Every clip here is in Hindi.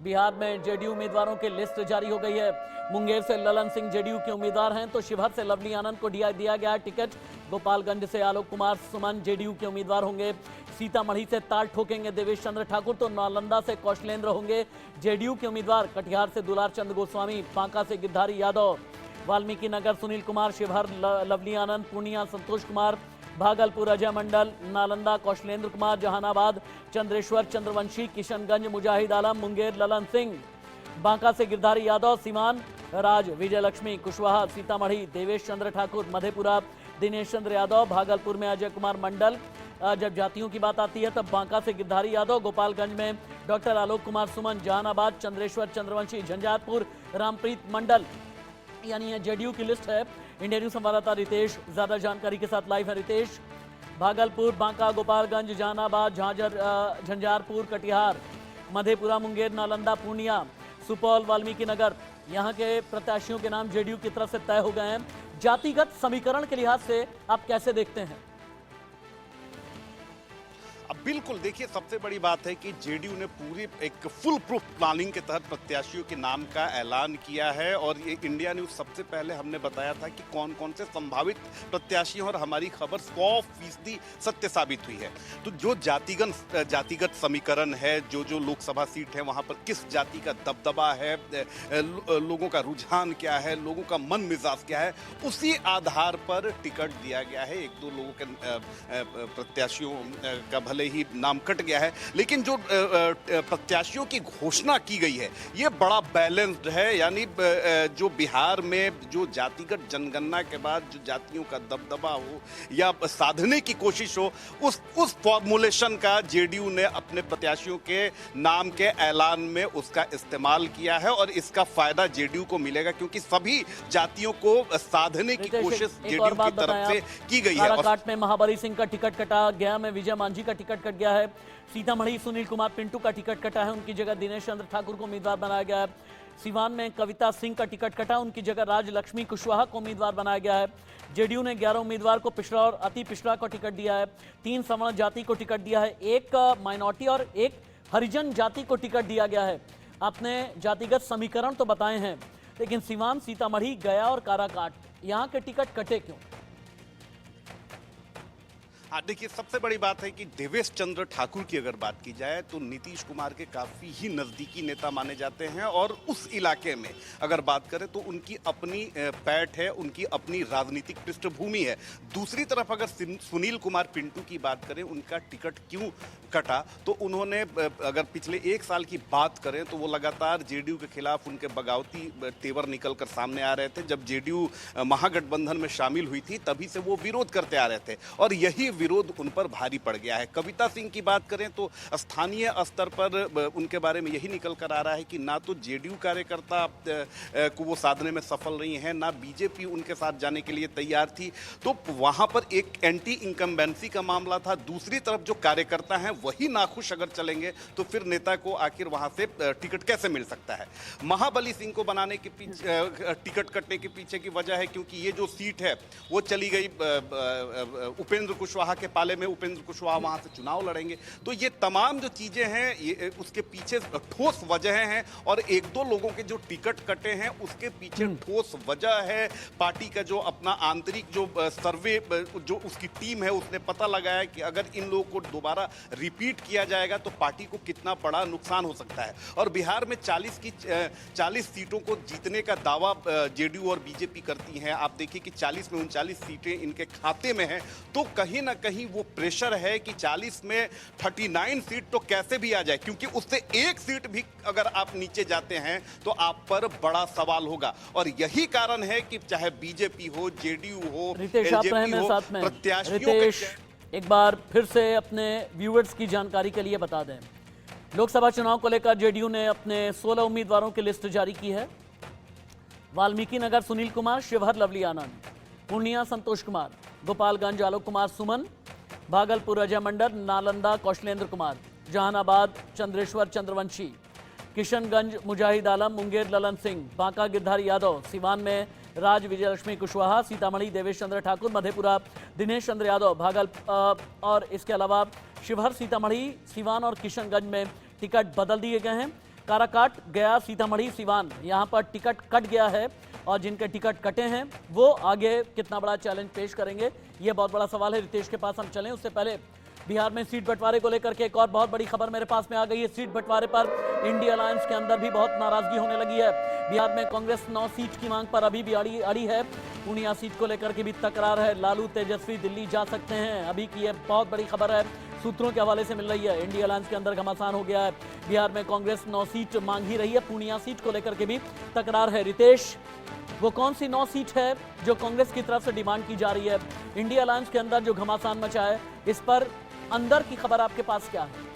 बिहार में जेडीयू उम्मीदवारों की लिस्ट जारी हो गई है। मुंगेर से ललन सिंह जेडीयू के उम्मीदवार हैं, तो शिवहर से लवली आनंद को दिया गया टिकट। गोपालगंज से आलोक कुमार सुमन जेडीयू के उम्मीदवार होंगे। सीतामढ़ी से ताल ठोकेंगे देवेश चंद्र ठाकुर, तो नालंदा से कौशलेंद्र होंगे जेडीयू के उम्मीदवार। कटिहार से दुलार चंद गोस्वामी, बांका से गिरधारी यादव, वाल्मीकि नगर सुनील कुमार, शिवहर लवली आनंद, पूर्णिया संतोष कुमार, भागलपुर अजय मंडल, नालंदा कौशलेंद्र कुमार, जहानाबाद चंद्रेश्वर चंद्रवंशी, किशनगंज मुजाहिद आलम, मुंगेर ललन सिंह, बांका से गिरधारी यादव, सीवान राज विजयलक्ष्मी कुशवाहा, सीतामढ़ी देवेश चंद्र ठाकुर, मधेपुरा दिनेश चंद्र यादव, भागलपुर में अजय कुमार मंडल। जब जातियों की बात आती है तब बांका से गिरधारी यादव, गोपालगंज में डॉक्टर आलोक कुमार सुमन, जहानाबाद चंद्रेश्वर चंद्रवंशी, झंझारपुर रामप्रीत मंडल। यानी ये जेडीयू की लिस्ट है। इंडिया न्यूज संवाददाता रितेश ज्यादा जानकारी के साथ लाइव है। रितेश, भागलपुर, बांका, गोपालगंज, जहानाबाद, झंझारपुर, कटिहार, मधेपुरा, मुंगेर, नालंदा, पूर्णिया, सुपौल, वाल्मीकि नगर, यहाँ के प्रत्याशियों के नाम जेडीयू की तरफ से तय हो गए हैं। जातिगत समीकरण के लिहाज से आप कैसे देखते हैं? अब बिल्कुल देखिए, सबसे बड़ी बात है कि जेडीयू ने पूरी एक फुल प्रूफ प्लानिंग के तहत प्रत्याशियों के नाम का ऐलान किया है। और ये इंडिया न्यूज सबसे पहले हमने बताया था कि कौन कौन से संभावित प्रत्याशी हैं, और हमारी खबर 100% सत्य साबित हुई है। तो जो जातिगत समीकरण है, जो लोकसभा सीट है वहां पर किस जाति का दबदबा है, लोगों का रुझान क्या है, लोगों का मन मिजाज क्या है, उसी आधार पर टिकट दिया गया है। एक दो लोगों के प्रत्याशियों का भले ही नाम कट गया है, लेकिन जो प्रत्याशियों की घोषणा की गई है ये बड़ा बैलेंस्ड है। यानी जो बिहार में जो जातिगत जनगणना के बाद जो जातियों का दबदबा हो या साधने की कोशिश हो, उस फॉर्मुलेशन का जेडीयू ने अपने प्रत्याशियों के नाम के ऐलान में उसका इस्तेमाल किया है। और इसका फायदा जेडीयू को मिलेगा, क्योंकि सभी जातियों को साधने की कोशिश जेडीयू की तरफ से की गई है। काराकाट में महाबली सिंह का टिकट कटा, गया में विजय मांझी का टिकट कट गया है, सीतामढ़ी सुनील कुमार पिंटू का टिकट कटा है, उनकी जगह दिनेश चंद्र ठाकुर को उम्मीदवार बनाया गया है। सीवान में कविता सिंह का टिकट कटा, उनकी जगह राजलक्ष्मी कुशवाहा को उम्मीदवार बनाया गया है। जेडीयू ने 11 उम्मीदवार को पिछड़ा और अति पिछड़ा को टिकट दिया है। 3 सवर्ण जाति को टिकट दिया है, 1 माइनॉरिटी और 1 हरिजन जाति को टिकट दिया गया है। आपने जातिगत समीकरण तो बताए हैं, लेकिन सीवान, सीतामढ़ी, गया और काराकाट, यहाँ के टिकट कटे क्यों? हाँ, देखिए, सबसे बड़ी बात है कि देवेश चंद्र ठाकुर की अगर बात की जाए तो नीतीश कुमार के काफ़ी ही नज़दीकी नेता माने जाते हैं। और उस इलाके में अगर बात करें तो उनकी अपनी पैठ है, उनकी अपनी राजनीतिक पृष्ठभूमि है। दूसरी तरफ अगर सुनील कुमार पिंटू की बात करें, उनका टिकट क्यों कटा, तो उन्होंने अगर पिछले 1 साल की बात करें तो वो लगातार जेडीयू के खिलाफ उनके बगावती तेवर निकल कर सामने आ रहे थे। जब जेडीयू महागठबंधन में शामिल हुई थी तभी से वो विरोध करते आ रहे थे, और यही विरोध उन पर भारी पड़ गया है। कविता सिंह की बात करें तो स्थानीय स्तर पर उनके बारे में यही निकल कर आ रहा है कि ना तो जेडीयू कार्यकर्ता को वो साधने में सफल रही हैं, ना बीजेपी उनके साथ जाने के लिए तैयार थी। तो वहां पर एक एंटी इनकम्बेंसी का मामला था। दूसरी तरफ जो कार्यकर्ता हैं वही नाखुश अगर चलेंगे तो फिर नेता को आखिर वहां से टिकट कैसे मिल सकता है। महाबली सिंह को बनाने के पीछे, टिकट कटने के पीछे की वजह है क्योंकि ये जो सीट है वो चली गई उपेंद्र कुशवाहा के पाले में। उपेंद्र कुशवाहा वहां से चुनाव लड़ेंगे। तो ये तमाम जो चीजें हैं ये उसके पीछे ठोस वजहें हैं। और 1-2 लोगों के जो टिकट कटे हैं उसके पीछे ठोस वजह है। पार्टी का जो अपना आंतरिक जो सर्वे जो उसकी टीम है उसने पता लगाया कि अगर इन लोगों को दोबारा रिपीट किया जाएगा तो पार्टी को कितना बड़ा नुकसान हो सकता है। और बिहार में 40 सीटों को जीतने का दावा जेडीयू और बीजेपी करती हैं। आप देखिए कि 40 में 39 सीटें इनके खाते में हैं। तो कहीं ना कहीं वो प्रेशर है कि 40 में 39 सीट तो कैसे भी आ जाए, क्योंकि उससे 1 सीट भी अगर आप नीचे जाते हैं तो आप पर बड़ा सवाल होगा। और यही कारण है कि चाहे बीजेपी हो, जेडीयू हो, एलजेपी हो, प्रत्याशियों के एक बार फिर से अपने व्यूअर्स की जानकारी के लिए बता दें, लोकसभा चुनाव को लेकर जेडीयू ने अपने 16 उम्मीदवारों की लिस्ट जारी की है। वाल्मीकि नगर सुनील कुमार, शिवहर लवली आनंद, पूर्णिया संतोष कुमार, गोपालगंज आलोक कुमार सुमन, भागलपुर अजय मंडल, नालंदा कौशलेंद्र कुमार, जहानाबाद चंद्रेश्वर चंद्रवंशी, किशनगंज मुजाहिद आलम, मुंगेर ललन सिंह, बांका गिरधारी यादव, सीवान में राज विजयलक्ष्मी कुशवाहा, सीतामढ़ी देवेश चंद्र ठाकुर, मधेपुरा दिनेश चंद्र यादव, और इसके अलावा शिवहर, सीतामढ़ी, सीवान और किशनगंज में टिकट बदल दिए गए हैं। काराकाट, गया, सीतामढ़ी, सिवान, यहां पर टिकट कट गया है और जिनके टिकट कटे हैं वो आगे कितना बड़ा चैलेंज पेश करेंगे, ये बहुत बड़ा सवाल है। रितेश के पास हम चलें, उससे पहले बिहार में सीट बंटवारे को लेकर के एक और बहुत बड़ी खबर मेरे पास में आ गई है। सीट बंटवारे पर इंडिया अलायंस के अंदर भी बहुत नाराजगी होने लगी है। बिहार में कांग्रेस 9 सीट की मांग पर अभी भी अड़ी है। पूर्णिया सीट को लेकर के भी तकरार है। लालू तेजस्वी दिल्ली जा सकते हैं, अभी की यह बहुत बड़ी खबर है, सूत्रों के हवाले से मिल रही है। इंडिया अलायंस के अंदर घमासान हो गया है। बिहार में कांग्रेस 9 सीट मांग ही रही है, पूर्णिया सीट को लेकर के भी तकरार है। रितेश, वो कौन सी 9 सीट है जो कांग्रेस की तरफ से डिमांड की जा रही है? इंडिया अलायंस के अंदर जो घमासान मचा है, इस पर अंदर की खबर आपके पास क्या है?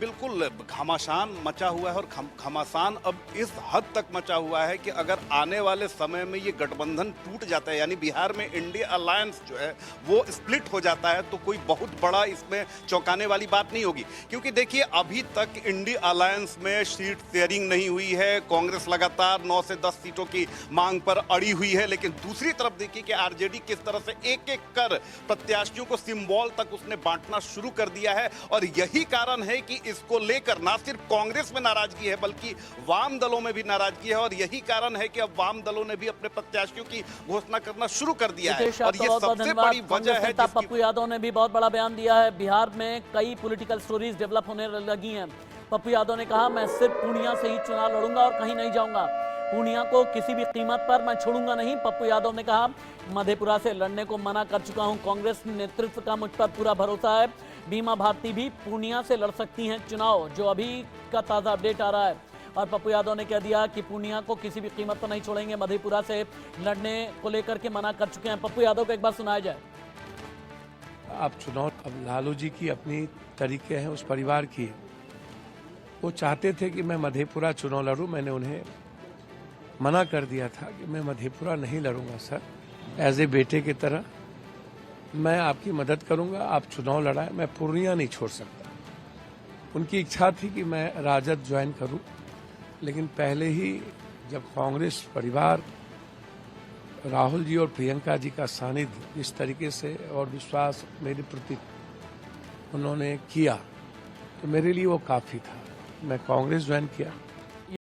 बिल्कुल घमासान मचा हुआ है और घमासान अब इस हद तक मचा हुआ है कि अगर आने वाले समय में ये गठबंधन टूट जाता है, यानी बिहार में इंडिया अलायंस जो है वो स्प्लिट हो जाता है, तो कोई बहुत बड़ा इसमें चौंकाने वाली बात नहीं होगी। क्योंकि देखिए, अभी तक इंडिया अलायंस में सीट शेयरिंग नहीं हुई है। कांग्रेस लगातार 9 से 10 सीटों की मांग पर अड़ी हुई है, लेकिन दूसरी तरफ देखिए कि आरजेडी किस तरह से एक एक कर प्रत्याशियों को सिंबल तक उसने बांटना शुरू कर दिया है। और यही कारण है कि इसको लेकर ना सिर्फ कांग्रेस में नाराजगी है, बल्कि वाम दलों में भी नाराजगी है। और यही कारण है कि अब वाम दलों ने भी अपने प्रत्याशियों की घोषणा करना शुरू कर दिया है। और ये सबसे बड़ी वजह है। पप्पू यादव ने भी बहुत बड़ा बयान दिया है। बिहार में कई पॉलिटिकल स्टोरीज डेवलप होने लगी हैं। पप्पू यादव ने कहा, मैं सिर्फ पूर्णिया से ही चुनाव लड़ूंगा और कहीं नहीं जाऊंगा। पूर्णिया को किसी भी कीमत पर मैं छोड़ूंगा नहीं। पप्पू यादव ने कहा, मधेपुरा से लड़ने को मना कर चुका हूं। कांग्रेस नेतृत्व का मुझ पर पूरा भरोसा है। बीमा भारती भी पूर्णिया से लड़ सकती हैं चुनाव, जो अभी का ताज़ा अपडेट आ रहा है। और पप्पू यादव ने कह दिया कि पूर्णिया को किसी भी कीमत पर नहीं छोड़ेंगे। मधेपुरा से लड़ने को लेकर के मना कर चुके हैं। पप्पू यादव को एक बार सुनाया जाए। आप चुनाव, अब लालू जी की अपनी तरीके हैं, उस परिवार की। वो चाहते थे कि मैं मधेपुरा चुनाव लड़ूं। मैंने उन्हें मना कर दिया था कि मैं मधेपुरा नहीं लड़ूंगा सर, एज ए बेटे की तरह मैं आपकी मदद करूंगा, आप चुनाव लड़ाएं, मैं पूर्णिया नहीं छोड़ सकता। उनकी इच्छा थी कि मैं राजद ज्वाइन करूं, लेकिन पहले ही जब कांग्रेस परिवार, राहुल जी और प्रियंका जी का सानिध्य इस तरीके से और विश्वास मेरे प्रति उन्होंने किया, तो मेरे लिए वो काफ़ी था। मैं कांग्रेस ज्वाइन किया।